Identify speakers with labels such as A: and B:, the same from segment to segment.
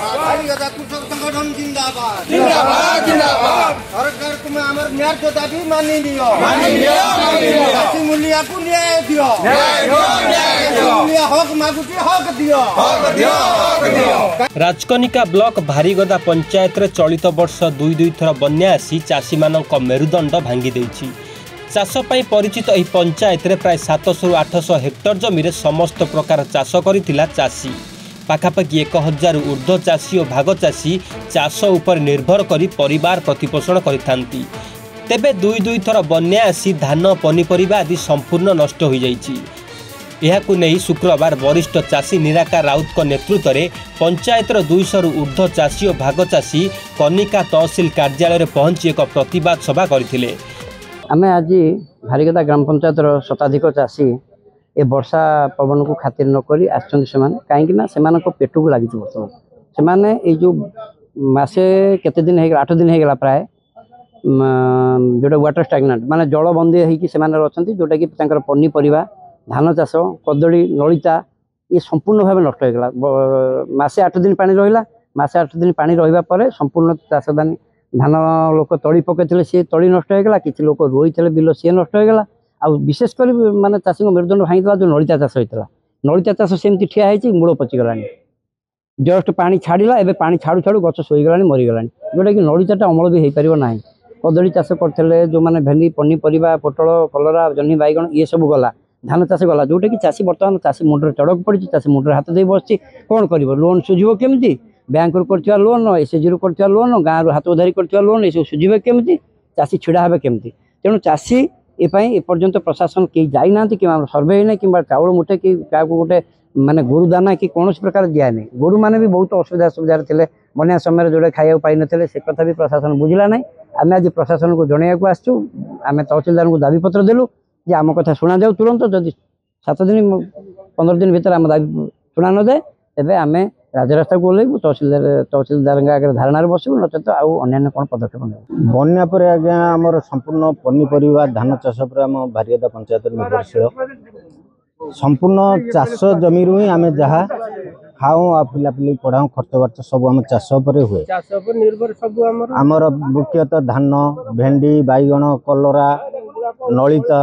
A: भारीगदा कृषक संगठन जिंदाबाद जिंदाबाद जिंदाबाद। सरकार तुम्हें हमारे न्याय दाबी मानी दियो चाषी मूल्य को न्याय दियो मूल्य हक मागुची हक दियो।
B: राजकनिका ब्लॉक भारीगदा पंचायत रे चलित वर्ष दुई थर बन्या आसी चाषी मानक मेरुदंड भांगी देछि। चाष पई परिचित एही पंचायत रे प्राय 700 800 हेक्टर जमी रे समस्त प्रकार चाष करितिला चाषी। पाखापाखि 1000 ऊर्ध्व चाषी और भाग चाषी चाष उपर निर्भर करी परिवार प्रतिपोषण करिथांती। तेबे दुई थर बन्या आसी धान पनीपरिबा आदि संपूर्ण नष्ट हो जाइछि। एहाकु नेई शुक्रवार वरिष्ठ चाषी निराकार राउत को नेतृत्व में पंचायतर 200 ऊर्ध्व चाषी और भाग चाषी कनिका तहसिल कार्यालय में पहुंची एक प्रतिवाद सभा करथिले।
C: आमे आज भारीगदा ग्राम पंचायतर शताधिक चाषी ए वर्षा पवन को खातिर नकरी आछन कहीं पेट को लगी बर्तमान से जो मसे केते दिन है 8 दिन है प्राय जोटा वाटर स्टाग्नेंट माने जल बंदी होती जोटा कि पनीपरिया धान चाष कदली नलिता ये संपूर्ण भाव नष्ट हो गला। मसे 8 दिन पानी रहा मसे 8 दिन पानी रहा संपूर्ण चाषदानी धान लोक तली पकई सी तली नष्ट हो गला। किसी लोक रोई थे बिल सी नष्ट हो गला। आ विशेषकर माने चाषी मेरुदंड भांगी जो नलिता चाष होता नलिता चाष सेमती ठिया होती मूल पचिगला जस्ट पानी छाड़ा एवं पानी छाड़ू छाड़ू गच शोगला मरीगला जोटा कि नलिताटा अमल भी हो पार ना। कदली चाष करते जो मैंने भेंडी पनीपरिया पोटल कलरा जह्नी बैगण ये सब गला धान चाष गला जोटा कि चाषी बर्तमान चाषी मुंडे चढ़क पड़ी चाषी मुंडे हाथ दे बस कौन कर लोन सुझिब केमी बैंक कर लोन एसएचजी कर लोन गाँव हाथ उधारी कर लोन ये सुझिब केमी चाषी छिड़ा हे केमी तेणु चाषी एपर्यंत प्रशासन कहीं जाना कि सर्वे ना कि चाउल मुठे कि क्या गोटे माने गोरु दाना कि कौन प्रकार दिया नहीं। गोरु मैंने भी बहुत असुविधा सुविधा थे बन्या समय जोड़े खाया पाई नथिले से कथा भी प्रशासन बुझला ना। आम आज प्रशासन को जनवाक आसचु आम तहसिलदार को दाबीपत्र देलु जे आम कथा शुणा जाऊ तुरंत जदि 7 दिन 15 दिन भीतर आम दाबी शुणा न जाए तेज आम राजरास्ता को ओह्लैबू तहसिलदार आगे धारणा बसबू नचेत आउ अन्य कौन पदक्षेप ने
D: बन्या पर आज्ञा आमर संपूर्ण पनीपरिया धान चाष पर आम भारीगदा पंचायत निर्भरशील संपूर्ण चाष जमी रू ही आम जहाँ खाऊ आ पिलापिली पढ़ाऊ खर्च बार्च सब आम चाष पर हुए आमर मुख्यतः धान भेंडी बैगण कलरा नलिता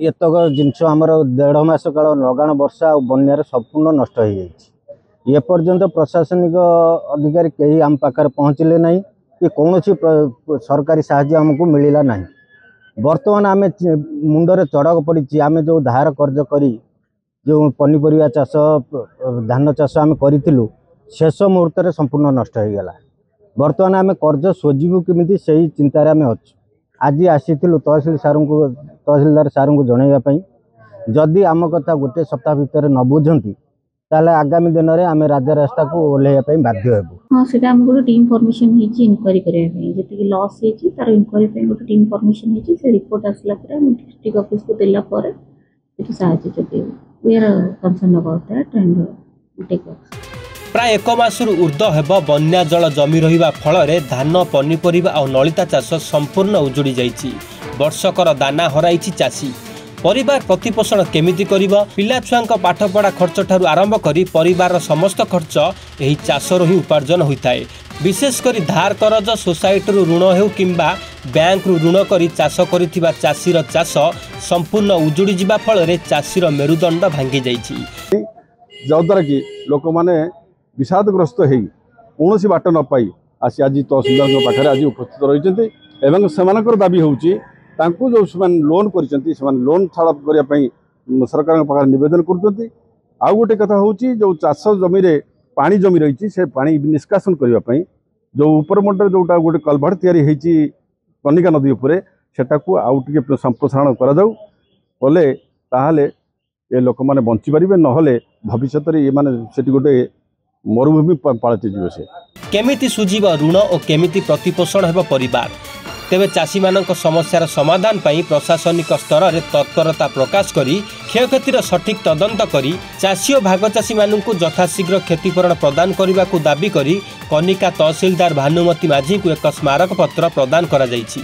D: एतक जिनस आमर 1.5 मास काल लगाण वर्षा और बन्यार संपूर्ण नष्ट हो जाए। एपर्यंत प्रशासनिक अधिकारी कहीं आम पाखे पहुँचले ना कि कौन सरकारी साहाय्य आमको मिलला ना। बर्तमान आम मुंडरे चढ़क पड़ी आम जो धार कर्ज करी जो पनीपरिया चाष धान चाष आम करूँ शेष मुहूर्त संपूर्ण नष्ट हो गला। बर्तमान आम कर्ज सोझिबू केमिति सही चिंतार आम अच्छु। आज आसीलु तहसिलदार सार को जनवाई जदि आम कथा गोटे सप्ताह भितर न बुझंती ताले आगामी दिन में आम राजरास्ता को ओह्लैया बाध्य हेबू।
E: हाँ से गोटे टीम फॉर्मेशन इनक्वारी करने जी लॉस तार इनक्वारी गोटे टीम फॉर्मेशन से रिपोर्ट आसला डिस्ट्रिक्ट ऑफिस को देला साहाय्य जोगे we are concern about that and take
B: प्राय 1 मासरू ऊर्ध्व हेब बन्या जल जमी रहिबा फल धान पनीपरिया और नलिता चाष संपूर्ण उजुड़ी जाइछि। वर्षकर दाना हराइछि चाषी परिवार प्रतिपोषण केमिति करिब पिला छुआंक पाठपढ़ा खर्च ठारू आरंभ करी परिवार समस्त खर्च एही चाषर ही उपार्जन होइथाए। विशेषकर धार करज सोसाइटी ऋण हेउ किंबा बैंक ऋण करी चाष करिथिबा चाषीर चाष संपूर्ण उजुड़ी जिबा फल चाषीर मेरुदंड भांगी जाइछि
F: जद्वारा कि लोक माने विषादग्रस्त हो कौन बाट न पाई आसी आज तहसिलदार पाखे आज उपस्थित रही दाबी होची जो लोन कर लोन छाड़ करने सरकार पाखे नवेदन कर गोटे कथा हूँ जो चाष जमी पानी जमी रही से पानी निष्कासन करने जो उपरमंडल जोटा गोटे कलभट तैयारी कनिका नदी उपरे सेटाकू आउ टे संप्रसारण कले ये लोक मैंने बंची पारे ना भविष्य में ये से गोटे मरुभूमि पालती जीव से
B: केमिति सुझीब ऋण और केमिति प्रतिपोषण हेब परिवार। तेबे चाषी मानक समस्यार समाधान पाई प्रशासनिक स्तर में तत्परता प्रकाश करी क्षयक्षतिर सठिक तदंत करी चाषी और भाग चाषी मानू यथाशीघ्र क्षतिपूरण प्रदान करने को दाबी करी कनिका तहसिलदार भानुमती माझी को एक स्मारक पत्र प्रदान करा जायछि।